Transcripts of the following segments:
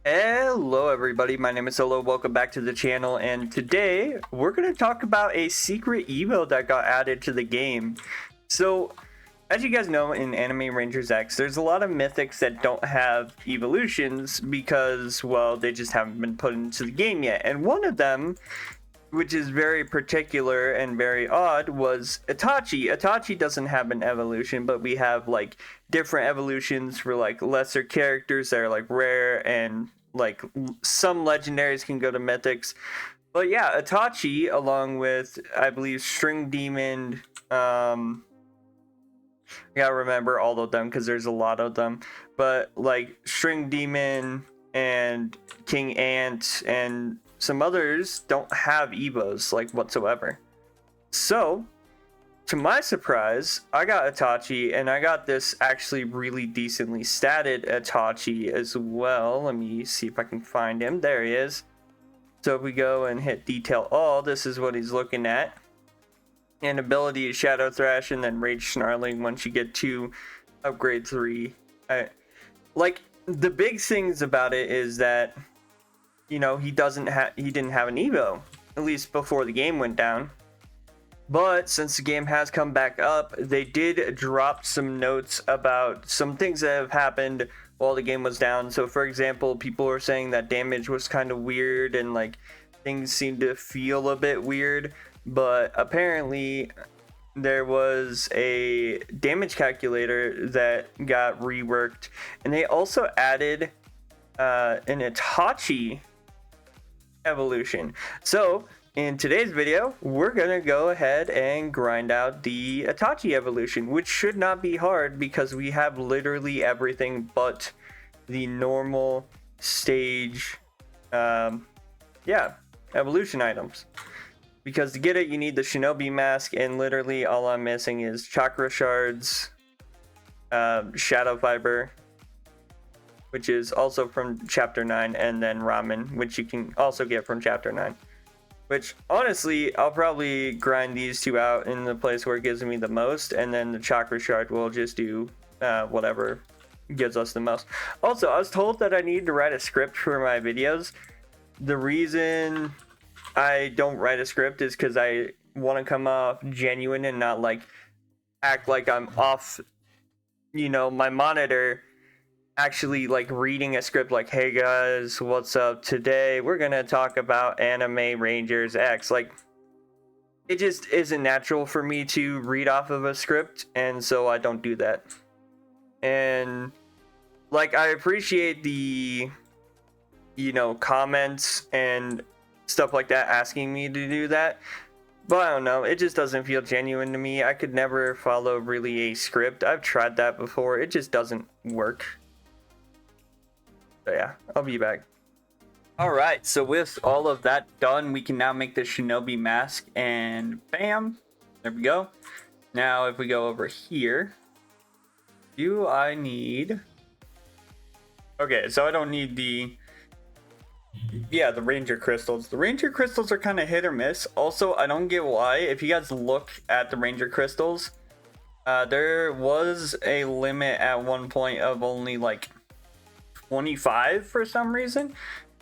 Hello everybody, my name is Solo, welcome back to the channel, and today we're going to talk about a secret Evo that got added to the game. So, as you guys know, in Anime Rangers X, there's a lot of mythics that don't have evolutions because, well, they just haven't been put into the game yet. And one of them, which is very particular and very odd, was Itachi. Itachi doesn't have an evolution, but we have like different evolutions for like lesser characters that are like rare, and like some legendaries can go to mythics. But yeah, Itachi, along with I believe String Demon, I gotta remember all of them because there's a lot of them. But like String Demon and King Ant and some others don't have Evos like whatsoever. So, to my surprise, I got Itachi, and I got this actually really decently statted Itachi as well. Let me see if I can find him. There he is. So if we go and hit detail all, this is what he's looking at. And ability is Shadow Thrash and then Rage Snarling once you get to upgrade 3. Like, the big things about it is that, you know, he didn't have an Evo, at least before the game went down. But since the game has come back up, they did drop some notes about some things that have happened while the game was down. So for example, people were saying that damage was kind of weird and like things seemed to feel a bit weird, but apparently there was a damage calculator that got reworked, and they also added an Itachi evolution. So in today's video, we're gonna go ahead and grind out the Itachi evolution, which should not be hard because we have literally everything but the normal stage evolution items. Because to get it, you need the Shinobi mask, and literally all I'm missing is chakra shards, shadow fiber, which is also from chapter 9, and then ramen, which you can also get from chapter 9. Which, honestly, I'll probably grind these two out in the place where it gives me the most, and then the chakra shard will just do whatever gives us the most. Also, I was told that I need to write a script for my videos. The reason I don't write a script is because I want to come off genuine and not like act like I'm off, you know, my monitor, actually like reading a script like, hey guys, what's up, today we're gonna talk about Anime Rangers X. Like, it just isn't natural for me to read off of a script, and so I don't do that. And like, I appreciate the, you know, comments and stuff like that asking me to do that, but I don't know, it just doesn't feel genuine to me. I could never follow really a script. I've tried that before, it just doesn't work. So yeah, I'll be back. Alright, so with all of that done, we can now make the Shinobi mask, and bam, there we go. Now if we go over here, do I need... Okay, so I don't need the Ranger Crystals. The Ranger Crystals are kind of hit or miss. Also, I don't get why. If you guys look at the Ranger Crystals, there was a limit at one point of only like 25 for some reason.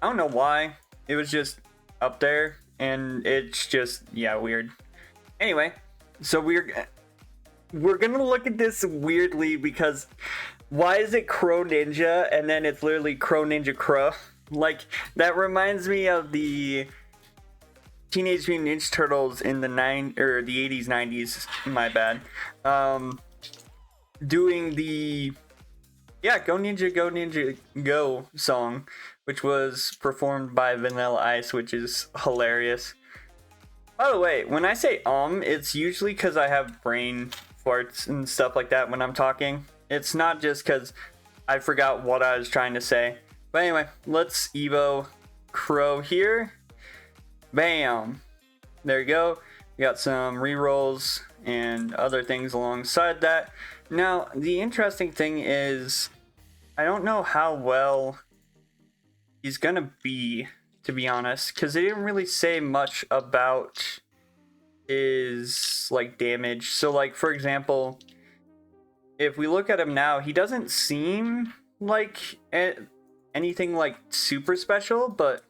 I don't know why. It was just up there, and it's just, yeah, weird. Anyway, so we're gonna look at this weirdly because why is it Crow Ninja and then it's literally Crow Ninja Crow? Like, that reminds me of the Teenage Mutant Ninja Turtles in the 80s, 90s, my bad. Doing the Go Ninja Go song, which was performed by Vanilla Ice, which is hilarious. By the way, when I say it's usually because I have brain farts and stuff like that when I'm talking. It's not just because I forgot what I was trying to say. But anyway, let's Evo Crow here. Bam! There you go. We got some rerolls and other things alongside that. Now, the interesting thing is, I don't know how well he's gonna be, to be honest, because they didn't really say much about his like damage. So like, for example, if we look at him now, he doesn't seem like anything like super special, but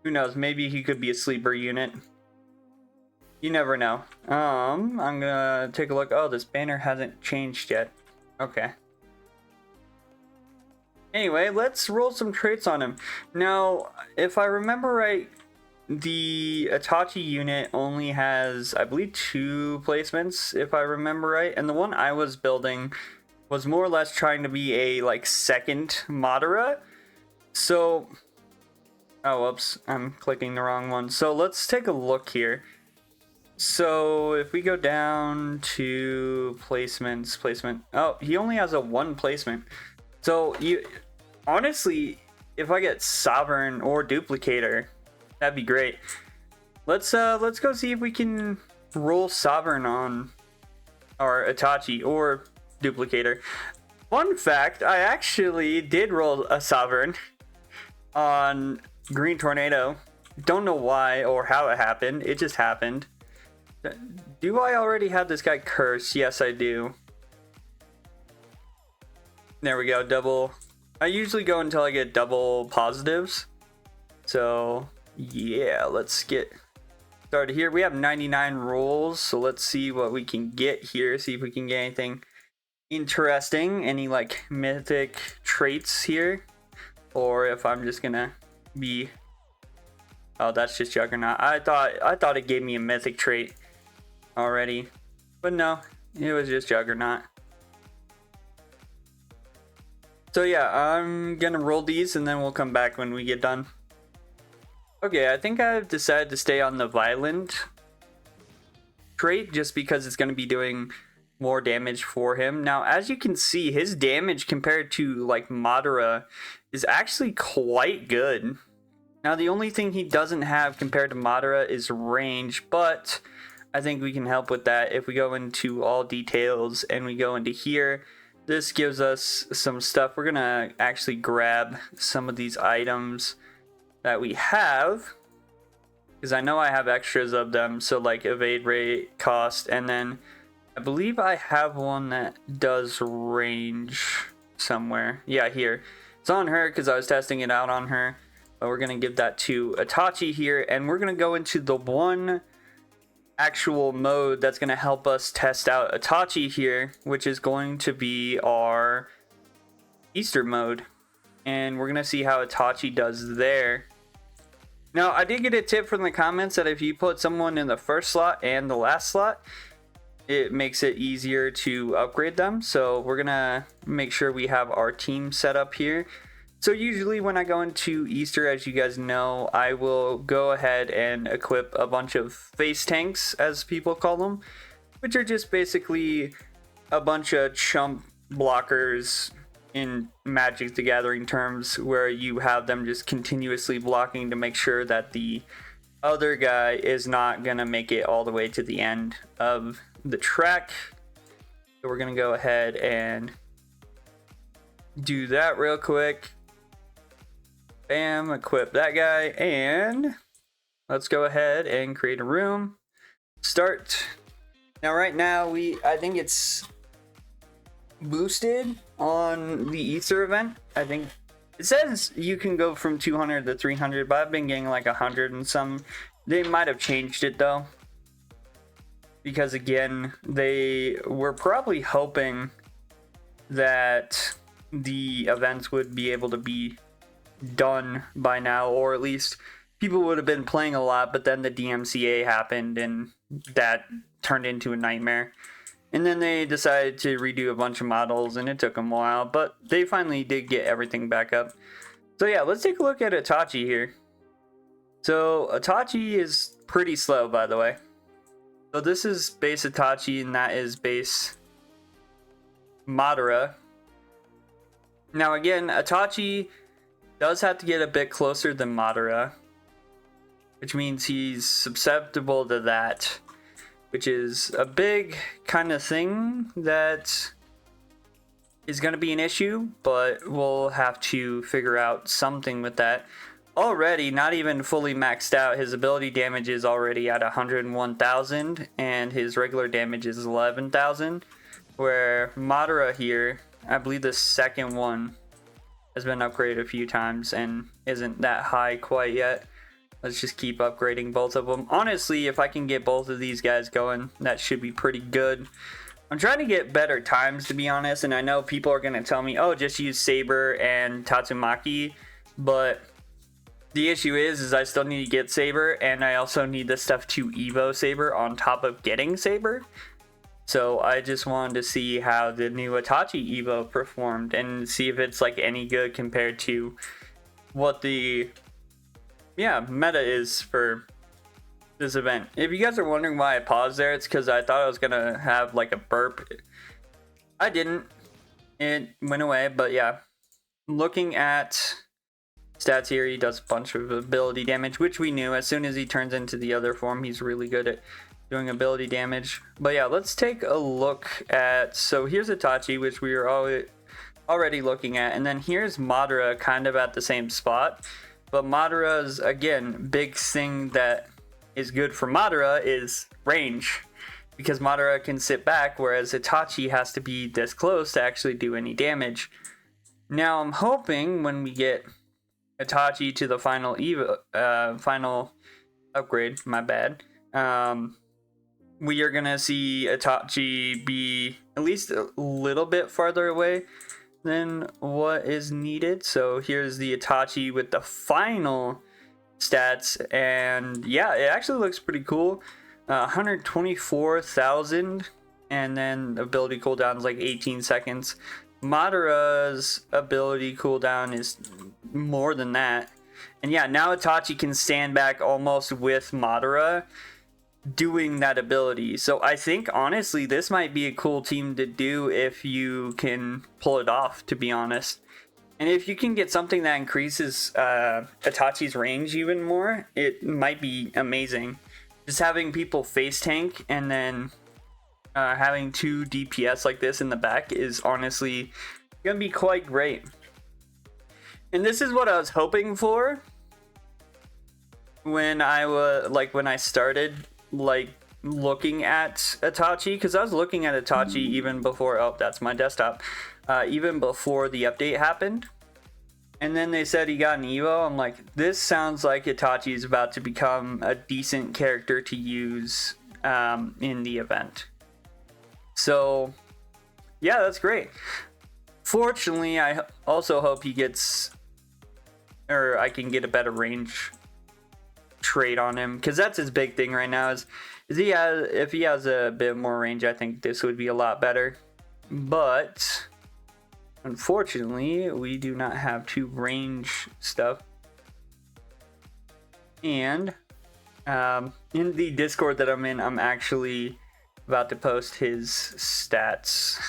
who knows? Maybe he could be a sleeper unit. You never know. I'm gonna take a look. Oh, this banner hasn't changed yet. Okay. Anyway, let's roll some traits on him. Now, if I remember right, the Itachi unit only has, I believe, 2 placements, if I remember right. And the one I was building was more or less trying to be a, like, second Madara. So, oh, whoops, I'm clicking the wrong one. So let's take a look here. So if we go down to placement. Oh, he only has a 1 placement. So you, honestly, if I get Sovereign or Duplicator, that'd be great. Let's go see if we can roll Sovereign on our Itachi or Duplicator. Fun fact, I actually did roll a Sovereign on Green Tornado. Don't know why or how it happened. It just happened. Do I already have this guy cursed? Yes, I do. There we go, double. I usually go until I get double positives. So, yeah, let's get started here. We have 99 rolls, so let's see what we can get here. See if we can get anything interesting. Any, like, mythic traits here. Or if I'm just gonna be... Oh, that's just Juggernaut. I thought it gave me a mythic trait already, but no, it was just Juggernaut. So yeah, I'm gonna roll these and then we'll come back when we get done. Okay, I think I've decided to stay on the Violent trait just because it's gonna be doing more damage for him. Now, as you can see, his damage compared to like Madara is actually quite good. Now, the only thing he doesn't have compared to Madara is range, but I think we can help with that if we go into all details and we go into here. This gives us some stuff. We're gonna actually grab some of these items that we have, because I know I have extras of them. So like evade rate, cost, and then I believe I have one that does range somewhere. Yeah, here. It's on her because I was testing it out on her. But we're going to give that to Itachi here. And we're going to go into the one actual mode that's going to help us test out Itachi here, which is going to be our Easter mode. And we're going to see how Itachi does there. Now, I did get a tip from the comments that if you put someone in the first slot and the last slot, it makes it easier to upgrade them. So we're going to make sure we have our team set up here. So usually when I go into Easter, as you guys know, I will go ahead and equip a bunch of face tanks, as people call them, which are just basically a bunch of chump blockers in Magic the Gathering terms, where you have them just continuously blocking to make sure that the other guy is not going to make it all the way to the end of the track. So we're going to go ahead and do that real quick. Bam, equip that guy, and let's go ahead and create a room. Start. Now right now I think it's boosted on the Easter event. I think it says you can go from 200 to 300, but I've been getting like 100 and some. They might have changed it though, because again, they were probably hoping that the events would be able to be done by now, or at least people would have been playing a lot, but then the DMCA happened and that turned into a nightmare. And then they decided to redo a bunch of models and it took them a while, but they finally did get everything back up. So yeah, let's take a look at Itachi here. So Itachi is pretty slow, by the way. So this is base Itachi and that is base Madara. Now again, Itachi does have to get a bit closer than Madara, which means he's susceptible to that, which is a big kind of thing that is going to be an issue, but we'll have to figure out something with that. Already, not even fully maxed out, his ability damage is already at 101,000, and his regular damage is 11,000, where Madara here, I believe the second one has been upgraded a few times and isn't that high quite yet. Let's just keep upgrading both of them. Honestly, if I can get both of these guys going, that should be pretty good. I'm trying to get better times, to be honest, and I know people are going to tell me, oh, just use Saber and Tatsumaki, but the issue is I still need to get Saber, and I also need the stuff to Evo Saber on top of getting Saber. So I just wanted to see how the new Itachi Evo performed and see if it's like any good compared to what the meta is for this event. If you guys are wondering why I paused there, it's because I thought I was gonna have like a burp. I didn't. It went away, but yeah. Looking at stats here, he does a bunch of ability damage, which we knew. As soon as he turns into the other form, he's really good at doing ability damage. But yeah, let's take a look at, so here's Itachi, which we were already looking at, and then here's Madara kind of at the same spot. But Madara's, again, big thing that is good for Madara is range, because Madara can sit back, whereas Itachi has to be this close to actually do any damage. Now I'm hoping when we get Itachi to the final final upgrade, my bad, we are gonna see Itachi be at least a little bit farther away than what is needed. So here's the Itachi with the final stats, and yeah, it actually looks pretty cool. 124,000, and then ability cooldown is like 18 seconds. Madara's ability cooldown is more than that. And yeah, now Itachi can stand back almost with Madara doing that ability. So I think honestly this might be a cool team to do if you can pull it off, to be honest. And if you can get something that increases Itachi's range even more, it might be amazing. Just having people face tank and then having 2 DPS like this in the back is honestly gonna be quite great. And this is what I was hoping for when I started looking at Itachi, because I was looking at Itachi even before, oh, that's my desktop, even before the update happened. And then they said he got an Evo. I'm like, this sounds like Itachi is about to become a decent character to use in the event. So yeah, that's great. Fortunately, I also hope he gets, or I can get a better range trait on him, because that's his big thing right now is if he has a bit more range, I think this would be a lot better. But unfortunately, we do not have 2 range stuff. And in the Discord that I'm in, I'm actually about to post his stats.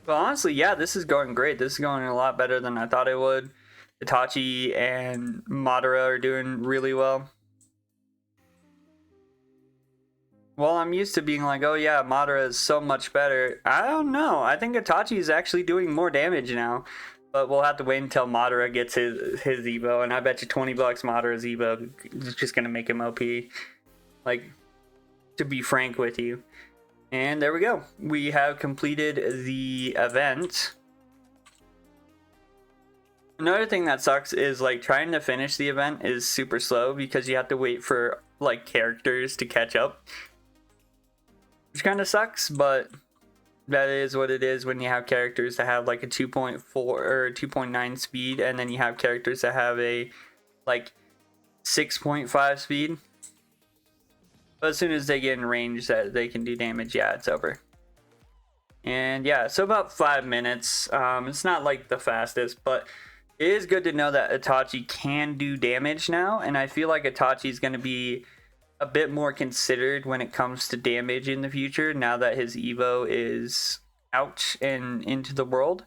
But honestly, yeah, this is going great. This is going a lot better than I thought it would. Itachi and Madara are doing really well. Well, I'm used to being like, oh yeah, Madara is so much better. I don't know. I think Itachi is actually doing more damage now. But we'll have to wait until Madara gets his Evo. And I bet you $20 Madara's Evo is just going to make him OP. Like, to be frank with you. And there we go. We have completed the event. Another thing that sucks is like trying to finish the event is super slow because you have to wait for like characters to catch up. Which kind of sucks, but that is what it is when you have characters that have like a 2.4 or 2.9 speed, and then you have characters that have a like 6.5 speed. But as soon as they get in range that they can do damage, yeah, it's over. And yeah, so about 5 minutes. It's not like the fastest, but it is good to know that Itachi can do damage now, and I feel like Itachi is going to be a bit more considered when it comes to damage in the future now that his Evo is out and into the world.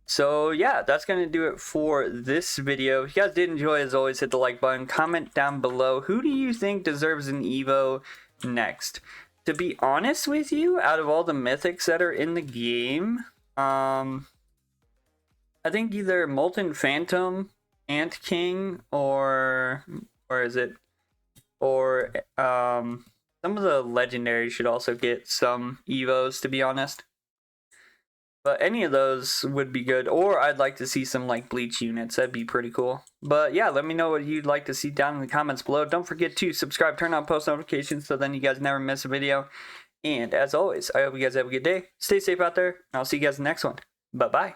So yeah, that's going to do it for this video. If you guys did enjoy, as always, hit the like button, comment down below, who do you think deserves an Evo next? To be honest with you, out of all the mythics that are in the game, I think either Molten Phantom, Ant King, or Some of the legendaries should also get some Evos, to be honest. But any of those would be good. Or I'd like to see some like Bleach units. That'd be pretty cool. But yeah, let me know what you'd like to see down in the comments below. Don't forget to subscribe, turn on post notifications so then you guys never miss a video. And as always, I hope you guys have a good day. Stay safe out there, and I'll see you guys in the next one. Bye-bye.